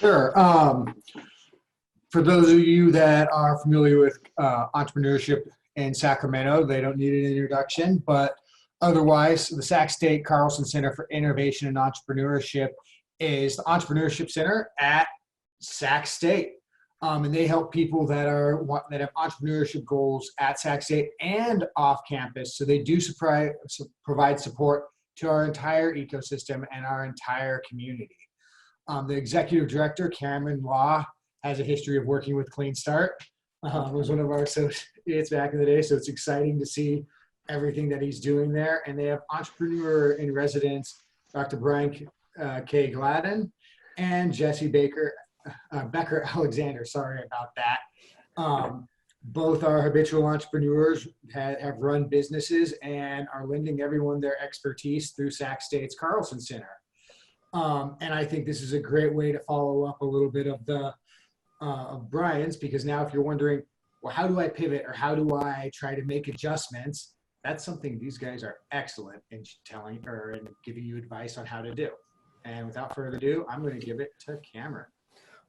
Sure. For those of you that are familiar with entrepreneurship in Sacramento, they don't need an introduction, but otherwise, the Sac State Carlsen Center for Innovation and Entrepreneurship is the Entrepreneurship Center at Sac State. And they help people that have entrepreneurship goals at Sac State and off campus. So they do provide support to our entire ecosystem and our entire community. The executive director, Cameron Law, has a history of working with CleanStart. Was one of our associates back in the day, so it's exciting to see everything that he's doing there. And they have entrepreneur in residence, Dr. Brian K. Gladden and Jesse Becker Alexander. Sorry about that. Both are habitual entrepreneurs, have run businesses, and are lending everyone their expertise through Sac State's Carlsen Center. And I think this is a great way to follow up a little bit of Brian's, because now if you're wondering, well, how do I pivot or how do I try to make adjustments? That's something these guys are excellent in telling and giving you advice on how to do. And without further ado, I'm going to give it to Cameron.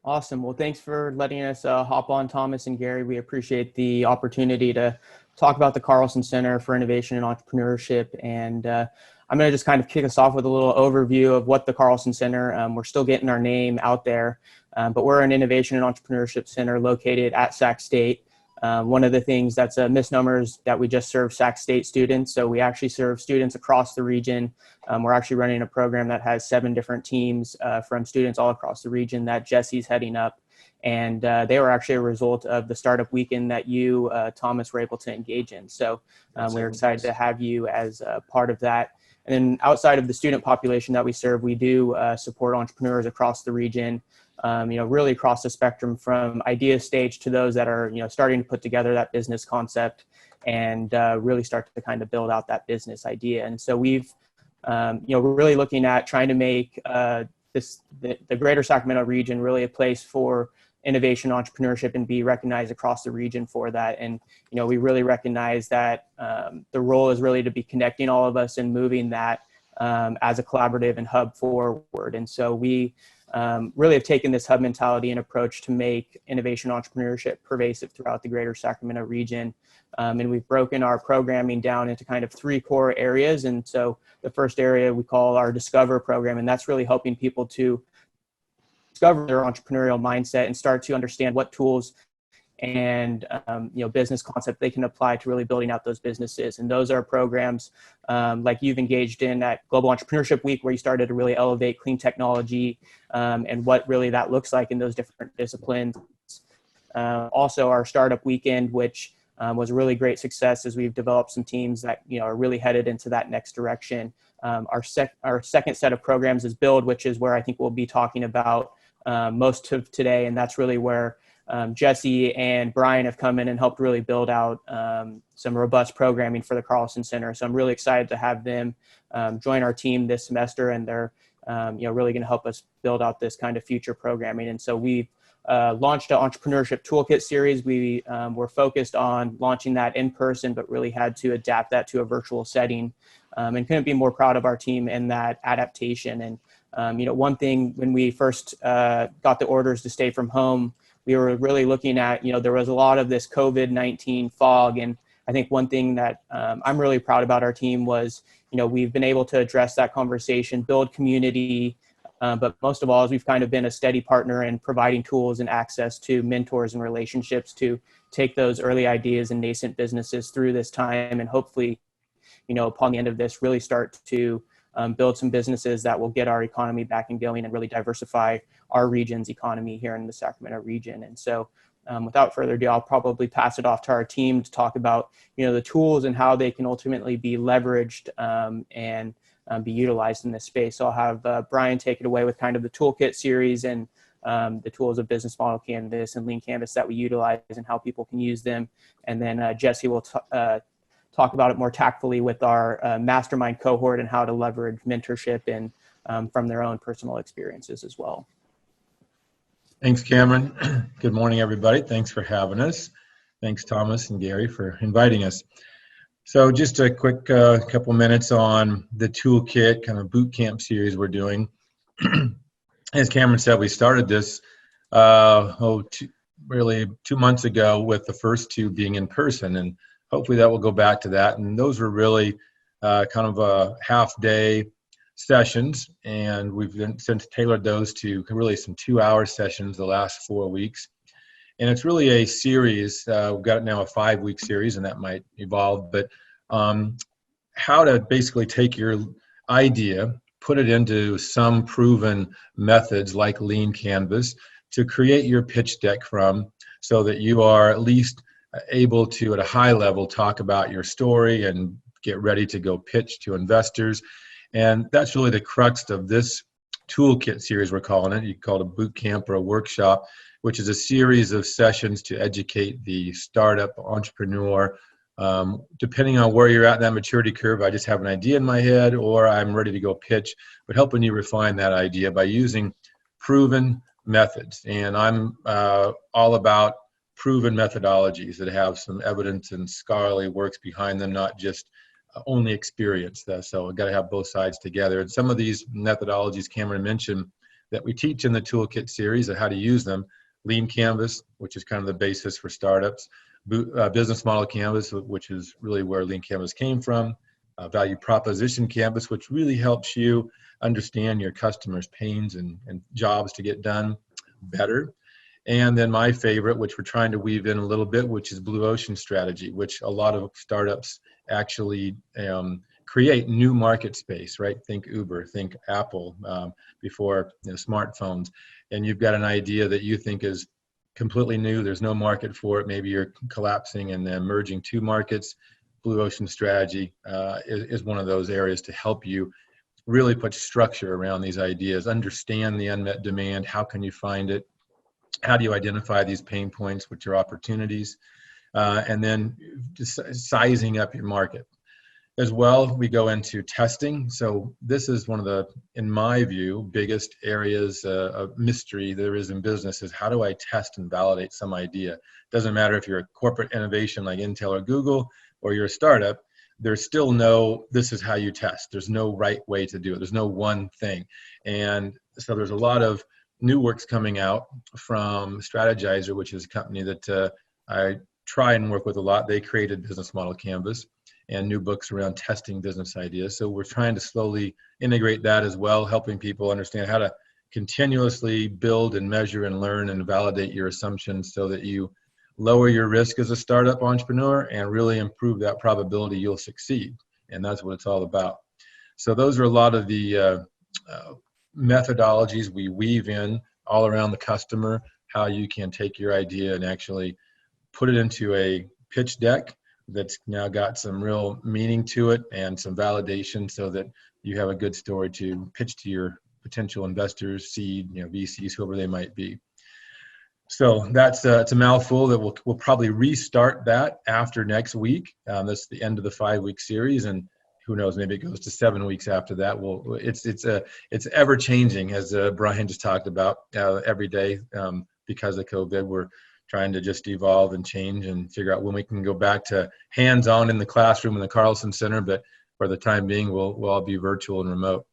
Awesome. Well, thanks for letting us hop on, Thomas and Gary. We appreciate the opportunity to talk about the Carlsen Center for Innovation and Entrepreneurship. And I'm going to just kind of kick us off with a little overview of what the Carlsen Center. We're still getting our name out there, but we're an innovation and entrepreneurship center located at Sac State. One of the things that's a misnomer is that we just serve Sac State students. So we actually serve students across the region. We're actually running a program that has 7 different teams from students all across the region that Jesse's heading up. And they were actually a result of the startup weekend that you, Thomas, were able to engage in. So we're excited to have you as part of that. And then outside of the student population that we serve, we do support entrepreneurs across the region. Really across the spectrum from idea stage to those that are, starting to put together that business concept and really start to kind of build out that business idea. And so we're really looking at trying to make the greater Sacramento region really a place for innovation, entrepreneurship, and be recognized across the region for that. And, we really recognize that the role is really to be connecting all of us and moving that as a collaborative and hub forward. And so we really have taken this hub mentality and approach to make innovation entrepreneurship pervasive throughout the greater Sacramento region. And we've broken our programming down into kind of 3 core areas. And so the first area we call our Discover program, and that's really helping people to discover their entrepreneurial mindset and start to understand what tools and business concept they can apply to really building out those businesses. And those are programs like you've engaged in at Global Entrepreneurship Week, where you started to really elevate clean technology and what really that looks like in those different disciplines. Also our Startup Weekend, which was a really great success as we've developed some teams that are really headed into that next direction. Our second set of programs is Build, which is where I think we'll be talking about most of today, and that's really where Jesse and Brian have come in and helped really build out some robust programming for the Carlsen Center. So I'm really excited to have them join our team this semester, and they're really going to help us build out this kind of future programming. And so we launched an Entrepreneurship Toolkit series. We were focused on launching that in person, but really had to adapt that to a virtual setting, and couldn't be more proud of our team in that adaptation. And one thing when we first got the orders to stay from home, we were really looking at, there was a lot of this COVID-19 fog. And I think one thing that I'm really proud about our team was, we've been able to address that conversation, build community, but most of all, is we've kind of been a steady partner in providing tools and access to mentors and relationships to take those early ideas and nascent businesses through this time. And hopefully, upon the end of this, really start to build some businesses that will get our economy back and going and really diversify our region's economy here in the Sacramento region. And so without further ado, I'll probably pass it off to our team to talk about, the tools and how they can ultimately be leveraged and be utilized in this space. So I'll have Brian take it away with kind of the Toolkit series and the tools of Business Model Canvas and Lean Canvas that we utilize and how people can use them. And then Jesse will talk about it more tactfully with our Mastermind cohort and how to leverage mentorship and from their own personal experiences as well. Thanks, Cameron. Good morning, everybody. Thanks for having us. Thanks, Thomas and Gary, for inviting us. So just a quick couple minutes on the Toolkit kind of bootcamp series we're doing. as Cameron said, we started this really 2 months ago, with the first two being in person, and hopefully that will go back to that. And those were really kind of a half-day sessions, and we've since tailored those to really some 2-hour sessions the last 4 weeks. And it's really a series. We've got now a 5-week series, and that might evolve, but how to basically take your idea, put it into some proven methods like Lean Canvas to create your pitch deck from, so that you are at least able to, at a high level, talk about your story and get ready to go pitch to investors. And that's really the crux of this Toolkit series, we're calling it. You can call it a bootcamp or a workshop, which is a series of sessions to educate the startup entrepreneur. Depending on where you're at in that maturity curve, I just have an idea in my head, or I'm ready to go pitch, but helping you refine that idea by using proven methods. And I'm all about proven methodologies that have some evidence and scholarly works behind them, not just only experience. So we've got to have both sides together. And some of these methodologies Cameron mentioned that we teach in the Toolkit series of how to use them: Lean Canvas, which is kind of the basis for startups; Business Model Canvas, which is really where Lean Canvas came from; Value Proposition Canvas, which really helps you understand your customers' pains and jobs to get done better; and then my favorite, which we're trying to weave in a little bit, which is Blue Ocean Strategy, which a lot of startups actually create new market space, right? Think Uber, think Apple, before smartphones. And you've got an idea that you think is completely new, there's no market for it, maybe you're collapsing and then merging two markets. Blue Ocean Strategy is one of those areas to help you really put structure around these ideas, understand the unmet demand, how can you find it, how do you identify these pain points, which are opportunities, and then just sizing up your market. As well, we go into testing. So this is one of the, in my view, biggest areas of mystery there is in business, is how do I test and validate some idea? Doesn't matter if you're a corporate innovation like Intel or Google, or you're a startup, there's still no, this is how you test. There's no right way to do it. There's no one thing. And so there's a lot of new works coming out from Strategizer, which is a company that I try and work with a lot. They created Business Model Canvas and new books around testing business ideas. So we're trying to slowly integrate that as well, helping people understand how to continuously build and measure and learn and validate your assumptions so that you lower your risk as a startup entrepreneur and really improve that probability you'll succeed. And that's what it's all about. So those are a lot of the methodologies we weave in all around the customer, how you can take your idea and actually put it into a pitch deck that's now got some real meaning to it and some validation, so that you have a good story to pitch to your potential investors, seed, VCs, whoever they might be. So that's it's a mouthful. That we'll probably restart that after next week. That's the end of the 5-week series, and who knows, maybe it goes to 7 weeks after that. It's ever changing, as Brian just talked about, every day because of COVID. We're trying to just evolve and change and figure out when we can go back to hands-on in the classroom in the Carlsen Center, but for the time being, we'll all be virtual and remote.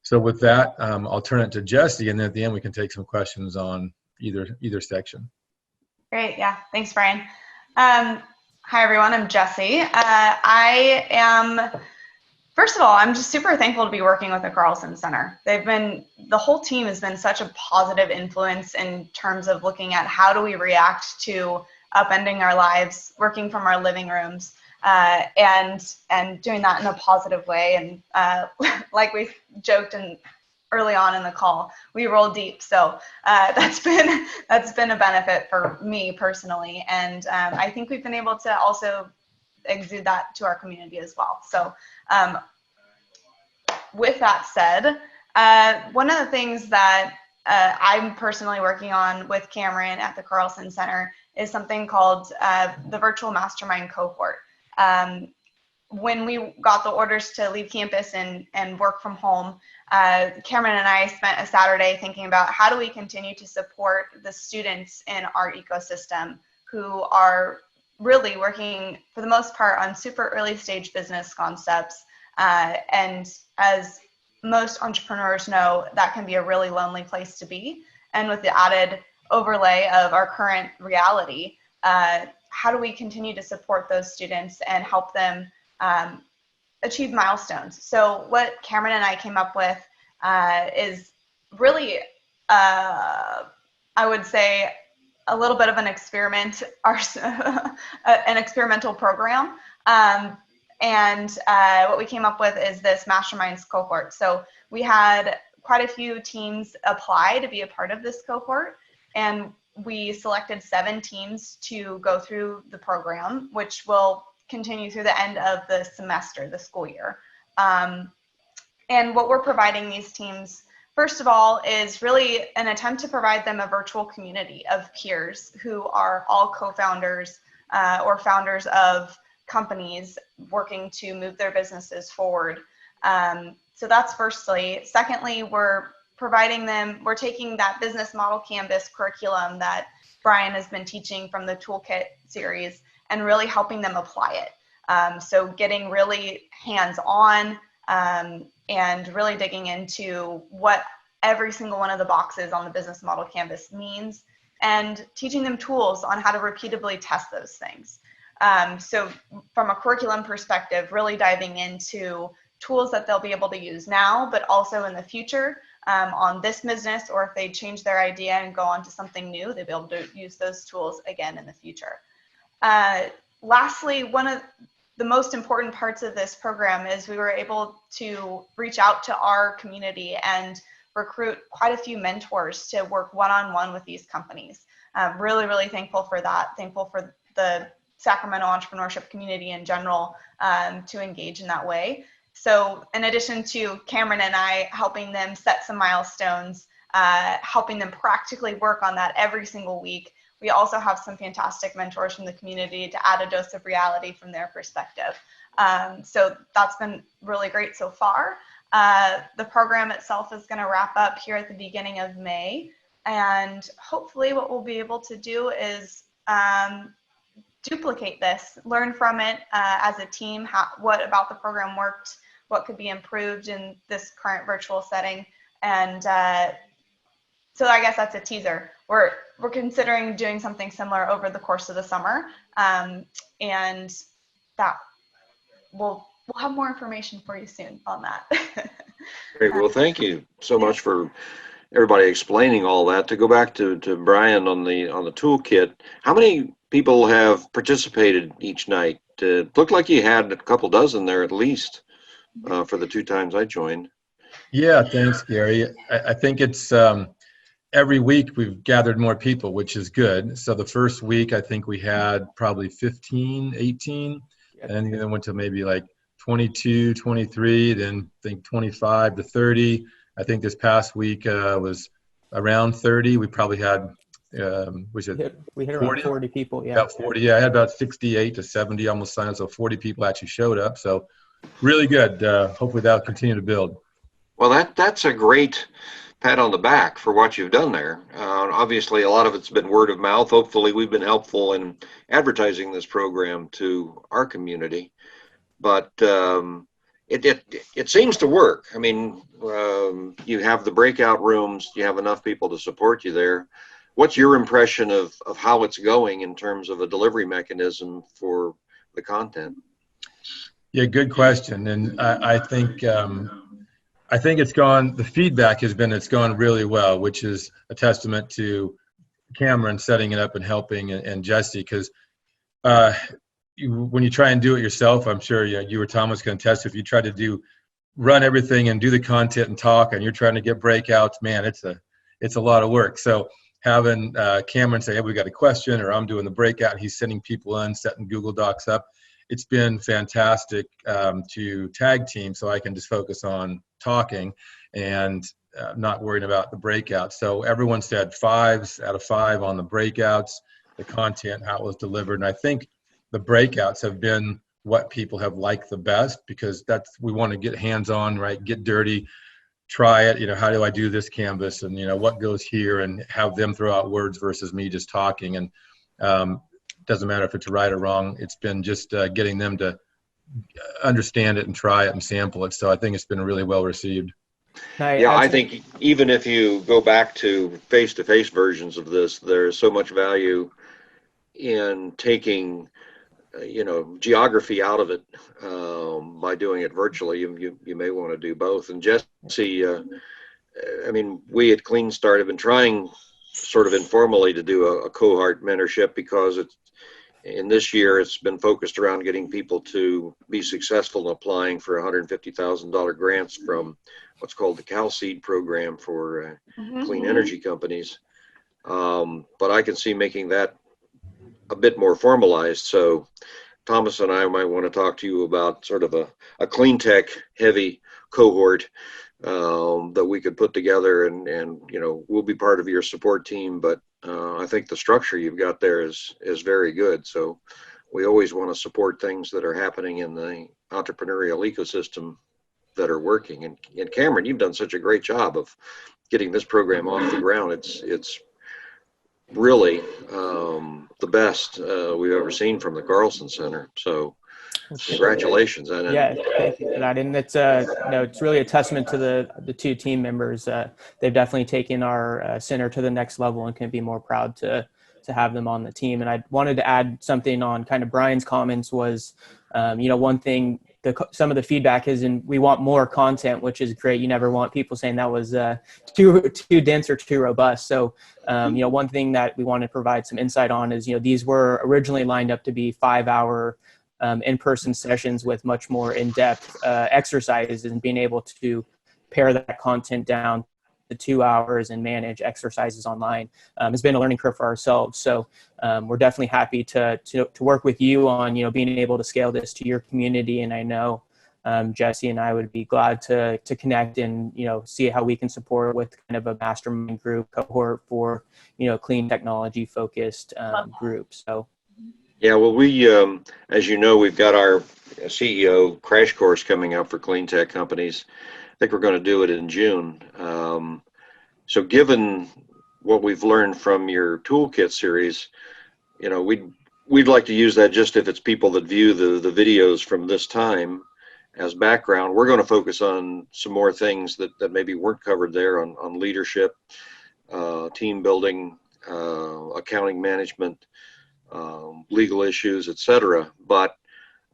So with that, I'll turn it to Jesse, and then at the end we can take some questions on either section. Great, yeah, thanks, Brian. Hi everyone, I'm Jesse. I am, first of all, I'm just super thankful to be working with the Carlsen Center. The whole team has been such a positive influence in terms of looking at how do we react to upending our lives, working from our living rooms, and doing that in a positive way. And like we joked early on in the call, we roll deep. So that's been a benefit for me personally. And I think we've been able to also exude that to our community as well. So with that said, one of the things that I'm personally working on with Cameron at the Carlsen Center is something called the Virtual Mastermind Cohort. When we got the orders to leave campus and work from home, Cameron and I spent a Saturday thinking about how do we continue to support the students in our ecosystem who are really working, for the most part, on super early stage business concepts. And as most entrepreneurs know that can be a really lonely place to be. And with the added overlay of our current reality, how do we continue to support those students and help them achieve milestones? So what Cameron and I came up with is really, I would say, a little bit of an experiment, an experimental program. And what we came up with is this Masterminds cohort. So we had quite a few teams apply to be a part of this cohort, and we selected 7 teams to go through the program, which will continue through the end of the semester, the school year. And what we're providing these teams, first of all, is really an attempt to provide them a virtual community of peers who are all co-founders or founders of companies working to move their businesses forward. So that's firstly. Secondly, we're taking that business model canvas curriculum that Brian has been teaching from the Toolkit series and really helping them apply it. So getting really hands-on and really digging into what every single one of the boxes on the business model canvas means, and teaching them tools on how to repeatably test those things. So from a curriculum perspective, really diving into tools that they'll be able to use now, but also in the future on this business, or if they change their idea and go on to something new, they'll be able to use those tools again in the future. Lastly, one of the most important parts of this program is we were able to reach out to our community and recruit quite a few mentors to work one-on-one with these companies. Really, really thankful for that. Thankful for the Sacramento entrepreneurship community in general to engage in that way. So in addition to Cameron and I helping them set some milestones, helping them practically work on that every single week, we also have some fantastic mentors from the community to add a dose of reality from their perspective. So that's been really great so far. The program itself is going to wrap up here at the beginning of May. And hopefully what we'll be able to do is duplicate this, learn from it as a team, what about the program worked, what could be improved in this current virtual setting. And so I guess that's a teaser. We're considering doing something similar over the course of the summer. And that we'll have more information for you soon on that. Great. Well, thank you so much for everybody explaining all that. To go back to Brian on the toolkit, how many people have participated each night? It looked like you had a couple dozen there at least for the 2 times I joined. Yeah, thanks, Gary. I think it's every week we've gathered more people, which is good. So the first week, I think we had probably 15, 18, and then went to maybe like 22, 23, then I think 25 to 30. I think this past week was around 30. We probably had, we hit 40? Around 40 people, yeah. About 40, yeah. I had about 68 to 70 almost signed up, so 40 people actually showed up. So really good. Hopefully that'll continue to build. Well, that's a great pat on the back for what you've done there. Obviously, a lot of it's been word of mouth. Hopefully, we've been helpful in advertising this program to our community. But it seems to work. I mean, you have the breakout rooms. You have enough people to support you there. What's your impression of how it's going in terms of a delivery mechanism for the content? Yeah, good question. And I think it's gone, the feedback has been it's gone really well, which is a testament to Cameron setting it up and helping, and Jesse, because when you try and do it yourself, I'm sure you or Thomas can attest, if you try to run everything and do the content and talk, and you're trying to get breakouts, man, it's a lot of work. So having Cameron say, hey, we got a question, or I'm doing the breakout, and he's sending people in, setting Google Docs up, it's been fantastic to tag team, so I can just focus on talking and not worrying about the breakouts. So everyone said 5s out of 5 on the breakouts, the content, how it was delivered. And I think the breakouts have been what people have liked the best, because we want to get hands-on, right? Get dirty, try it. How do I do this canvas, and what goes here, and have them throw out words versus me just talking. And doesn't matter if it's right or wrong. It's been just getting them to understand it and try it and sample it. So I think it's been really well received. Yeah, I think even if you go back to face-to-face versions of this, there's so much value in taking, geography out of it by doing it virtually. You may want to do both. And Jesse, we at CleanStart have been trying sort of informally to do a cohort mentorship because in this year it's been focused around getting people to be successful in applying for $150,000 grants from what's called the CalSeed program for clean energy companies. But I can see making that a bit more formalized. So Thomas and I might want to talk to you about sort of a clean tech heavy cohort that we could put together, and we'll be part of your support team. But I think the structure you've got there is very good. So we always want to support things that are happening in the entrepreneurial ecosystem that are working. And Cameron, you've done such a great job of getting this program off the ground. It's really the best we've ever seen from the Carlsen Center. So congratulations. Yeah, thank you for that. And it's it's really a testament to the two team members. They've definitely taken our center to the next level, and can be more proud to have them on the team. And I wanted to add something on kind of Brian's comments was, one thing, some of the feedback is, and we want more content, which is great. You never want people saying that was too dense or too robust. So, one thing that we want to provide some insight on is, these were originally lined up to be 5-hour in-person sessions with much more in-depth exercises, and being able to pare that content down to 2 hours and manage exercises online has been a learning curve for ourselves. So we're definitely happy to work with you on, being able to scale this to your community. And I know Jesse and I would be glad to connect and, see how we can support with kind of a mastermind group cohort for, clean technology focused group. So. Yeah, well, we, as you know, we've got our CEO crash course coming up for clean tech companies. I think we're going to do it in June. So given what we've learned from your Toolkit series, we'd like to use that just if it's people that view the videos from this time as background. We're going to focus on some more things that maybe weren't covered there on leadership, team building, accounting management, legal issues, etc. But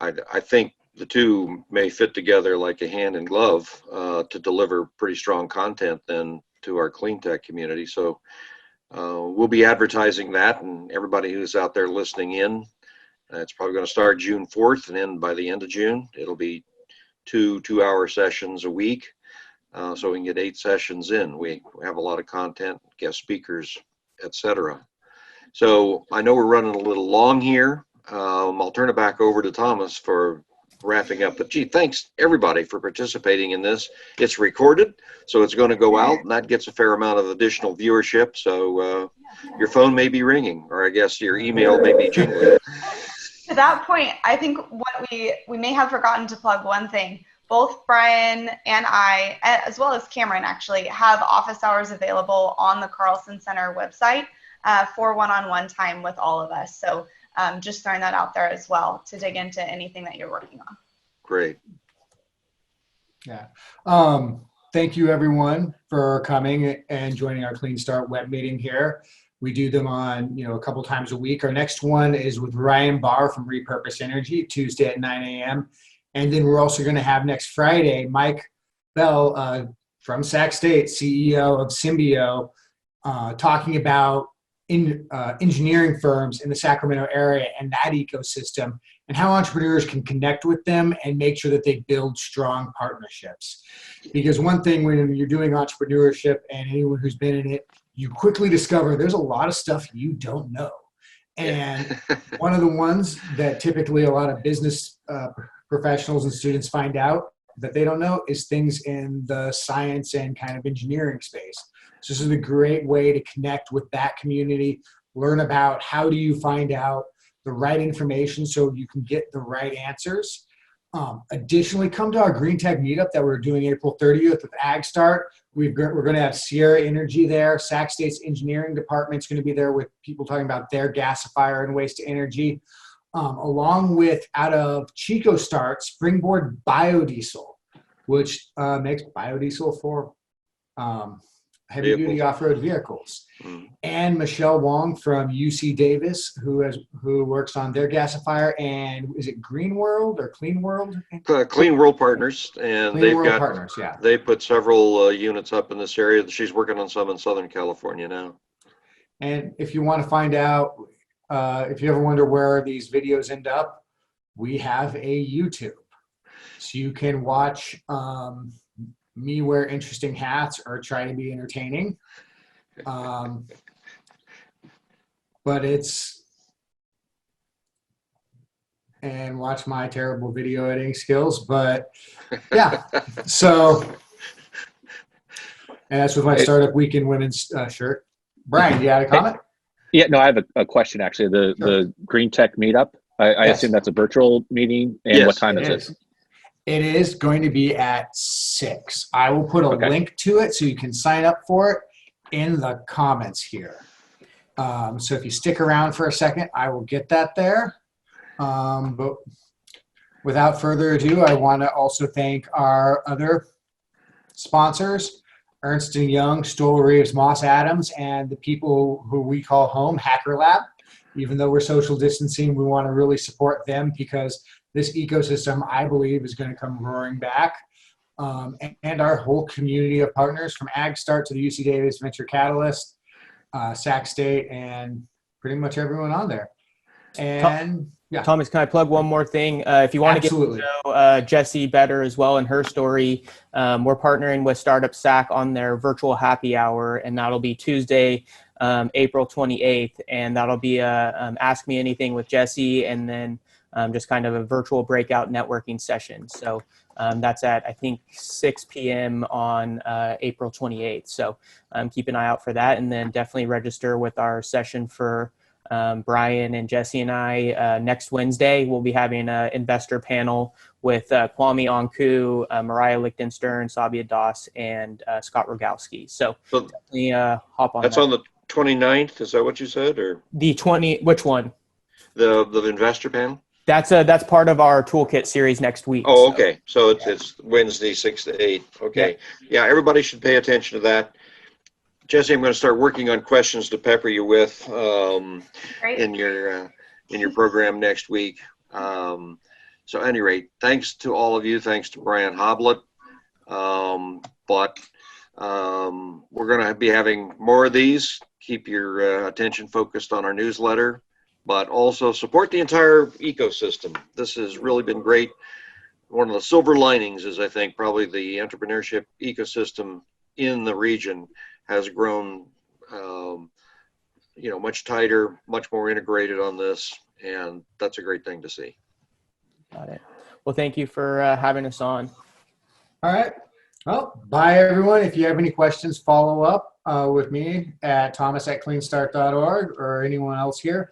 I think the two may fit together like a hand in glove to deliver pretty strong content then to our clean tech community. So we'll be advertising that, and everybody who's out there listening in, it's probably going to start June 4th and end by the end of June. It'll be two-hour sessions a week, so we can get 8 sessions in. We have a lot of content, guest speakers, etc. So I know we're running a little long here. I'll turn it back over to Thomas for wrapping up. But gee, thanks everybody for participating in this. It's recorded, so it's going to go out, and that gets a fair amount of additional viewership. So your phone may be ringing, or I guess your email may be jingling. To that point, I think what we may have forgotten to plug one thing. Both Brian and I, as well as Cameron, actually have office hours available on the Carlsen Center website for one-on-one time with all of us. So just throwing that out there as well to dig into anything that you're working on. Great. Yeah. Thank you everyone for coming and joining our CleanStart web meeting here. We do them on, a couple times a week. Our next one is with Ryan Barr from Repurpose Energy, Tuesday at 9 a.m. And then we're also going to have next Friday, Mike Bell from Sac State, CEO of Symbio, talking about engineering firms in the Sacramento area and that ecosystem, and how entrepreneurs can connect with them and make sure that they build strong partnerships. Because one thing when you're doing entrepreneurship, and anyone who's been in it, you quickly discover there's a lot of stuff you don't know. And one of the ones that typically a lot of business professionals and students find out that they don't know is things in the science and kind of engineering space. So this is a great way to connect with that community, learn about how do you find out the right information so you can get the right answers. Additionally, come to our Green Tech meetup that we're doing April 30th with AgStart. We're going to have Sierra Energy there. Sac State's engineering department is going to be there with people talking about their gasifier and waste to energy, along with out of Chico Start, Springboard Biodiesel. which makes biodiesel for heavy-duty Vehicles. off-road vehicles. Mm. And Michelle Wong from UC Davis, who works on their gasifier, and is it Green World or Clean World? Clean World Partners, and Clean they've World got Partners, yeah. they put several units up in this area. She's working on some in Southern California now. And if you want to find out, if you ever wonder where these videos end up, we have a YouTube. So you can watch me wear interesting hats or try to be entertaining. But and watch my terrible video editing skills. But yeah, so, and that's with my Startup Weekend women's shirt. Brian, you had a comment? Yeah, no, I have a question actually. The Green Tech meetup, I Yes. assume that's a virtual meeting, and Yes, what time It is is. it? It is going to be at 6. I will put a Okay. link to it so you can sign up for it in the comments here. So if you stick around for a second, I will get that there. But without further ado, I want to also thank our other sponsors, Ernst & Young, Stoll Reeves, Moss Adams, and the people who we call home, Hacker Lab. Even though we're social distancing, we want to really support them because this ecosystem, I believe, is going to come roaring back. And our whole community of partners from AgStart to the UC Davis Venture Catalyst, Sac State, and pretty much everyone on there. And yeah, Thomas, can I plug one more thing? If you want absolutely. to get to know Jessie better as well and her story, we're partnering with Startup Sac on their virtual happy hour, and that'll be Tuesday, April 28th, and that'll be a Ask Me Anything with Jessie, and then just kind of a virtual breakout networking session. So that's at, I think, 6 p.m. on April 28th. So keep an eye out for that, and then definitely register with our session for Brian and Jessie and I. Next Wednesday, we'll be having an investor panel with Kwame Onku, Mariah Lichtenstern, Sabia Das, and Scott Rogowski. So definitely hop on That's that. on the 29th. Is that what you said, or The 20, which one? the investor panel? That's part of our Toolkit series next week. Oh, So, okay. So it's Wednesday, 6 to 8. Okay. Yeah, everybody should pay attention to that. Jesse, I'm going to start working on questions to pepper you with Great. in your program next week. So at any rate, thanks to all of you. Thanks to Brian Hoblet. But we're going to be having more of these. Keep your attention focused on our newsletter, but also support the entire ecosystem. This has really been great. One of the silver linings is, I think, probably the entrepreneurship ecosystem in the region has grown, much tighter, much more integrated on this, and that's a great thing to see. got it. Well, thank you for having us on. All right. Well, bye, everyone. If you have any questions, follow up with me at thomas@cleanstart.org or anyone else here.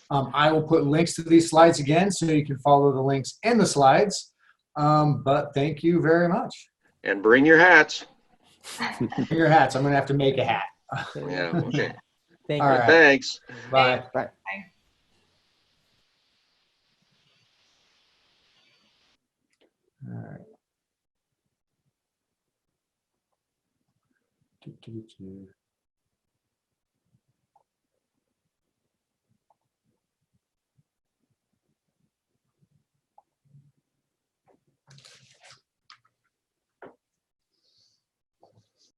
I will put links to these slides again so you can follow the links in the slides. But thank you very much. And bring your hats. Bring your hats. I'm going to have to make a hat. Yeah, okay. Thank All you. right. Thanks. Bye. Bye. All right.